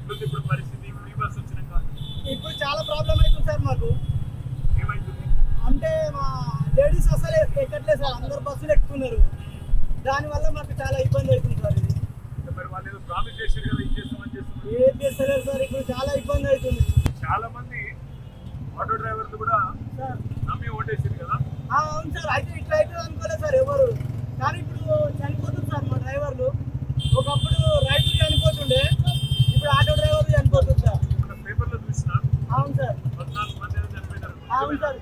ఎట్లుంది ఇప్పుడు పరిస్థితి ఫ్రీ బస్ వచ్చినాక? ఇప్పుడు చాలా ప్రాబ్లం అవుతుంది సార్ మాకు. ఏమైతుంది? అంటే మా లేడీస్ అసలు ఎక్కట్లేదు సార్, అందరు బస్సులు ఎక్కుతున్నారు. దానివల్ల మాకు చాలా ఇబ్బంది అవుతుంది సార్. ఇది అంటే మరి వాళ్ళు ఏదో ప్రామిస్ చేశారు కదా, ఇచ్చేస్తామని చేస్తున్నారు. ఏం చేస్తలేదు సార్, ఇప్పుడు చాలా ఇబ్బంది అవుతుంది చాలా మంది ఆటో డ్రైవర్లు కూడా సార్. నమ్మి ఓటేసారు కదా. అవును సార్, అయితే ఇట్లా అవుతుంది అనుకోలేదు సార్ ఎవరు. కానీ ఇప్పుడు చనిపోతుంది సార్ మా డ్రైవర్లు. ఒకప్పుడు రైతులు చనిపోతుండే, ఇప్పుడు ఆటో డ్రైవర్లు చనిపోతుంది సార్. మన పేపర్లో చూసిన అవును సార్. 14 మంది ఏదో చనిపోయినారు. అవును సార్,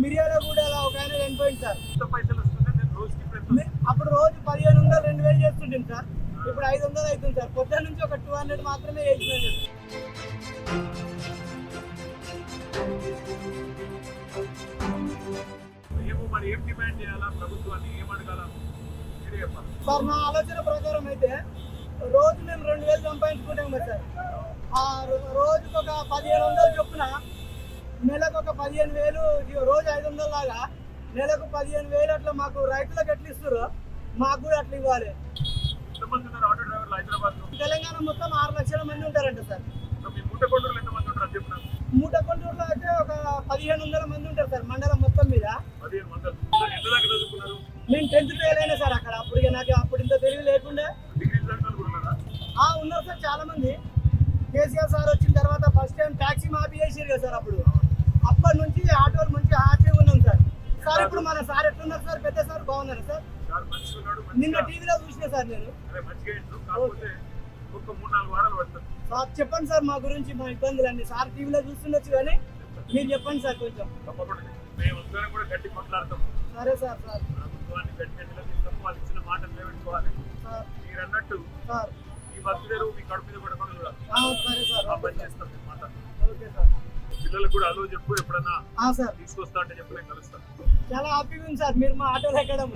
మిరియాలో కూడా ఒక ఆయన చనిపోయింది సార్. ఎంత పైసలు వస్తుంటే నేను రోజుకి ఇప్పుడు అప్పుడు రోజు 1500 2000 చేస్తుంటాను సార్. ఇప్పుడు 500 అవుతుంది సార్. పొద్దున్న నుంచి ఒక 200 మాత్రమే చేస్తున్నాను. ఏమో మరి ఏం డిమాండ్ చేయాలా ప్రభుత్వాన్ని, ఏం అడగాలా మీరే చెప్పాలి. సార్ నా ఆలోచన ప్రకారం అయితే రోజు మేము 2000 సంపాదించుకుంటాం కదా సార్. ఆ రోజుకి ఒక 1500 చొప్పున నెలకు ఒక 15000, రోజు 500 లాగా నెలకు 15000 అట్లా మాకు రైతులకు ఎట్లా ఇస్తారో మాకు కూడా అట్లా ఇవ్వాలి. ఎంతమంది ఉన్నారు ఆటో డ్రైవర్లు హైదరాబాద్లో? తెలంగాణ మొత్తం 6 లక్షల మంది ఉంటారంట సార్. మీ మూటకొండూరులో ఎంతమంది ఉంటారు అని చెప్పినారు? మూటకొండూరులో అయితే ఒక 1500 మంది ఉంటారు సార్ మండలం మొత్తం మీద. 15 మంది. ఎంత దాకా చదువుకున్నారు? నేను 10th ఫెయిల్ అయినా సార్ అక్కడ. అప్పుడు నాకు అప్పుడు ఇంత తెలివి లేకుండా. డిగ్రీ చదివిన కూడా ఉన్నారా? ఉన్నారు సార్ చాలా మంది. కేసీఆర్ సార్ వచ్చిన తర్వాత ఫస్ట్ టైం ట్యాక్సీ మాఫీ చేసారు కదా సార్. అప్పటి నుంచి ఆటోలు మంచి హ్యాపీగా ఉన్నాం సార్. సార్ ఇప్పుడు మన సార్ ఎట్లున్నారు సార్? పెద్ద సార్ బాగున్నారు సార్. సార్ మంచిగా ఉన్నాడు. నిన్న టీవీలో చూసిన సార్ నేను. అరే మంచిగా ఇంట్లో కాకపోతే ఒక 3-4 వారాలు పడుతుంది. సార్ చెప్పండి సార్ మా గురించి, మా ఇబ్బందులన్నీ. సార్ టీవీలో చూస్తుండొచ్చు కానీ మీరు చెప్పండి సార్ కొంచెం. తప్పకుండా మేము అందరం కూడా గట్టి కొట్లాడతాం. సరే సార్. సార్ ప్రభుత్వాన్ని గట్టి నిలదీస్తాం. వాళ్ళు ఇచ్చిన మాట నిలబెట్టుకోవాలి. సార్ మీరు అన్నట్టు సార్ ఈ బస్సు తెరువు మీ కడుపు మీద పడకుండా చూడాలి. సరే సార్. ఆ పని చేస్తాం మేము మాట. Okay sir. పిల్లలకు కూడా అలో చెప్పు, ఎప్పుడన్నా సార్ తీసుకొస్తా అంటే చెప్పు, నేను కలుస్తాను. చాలా హ్యాపీగా ఉంది సార్ మీరు మా ఆటోలో ఎక్కడం.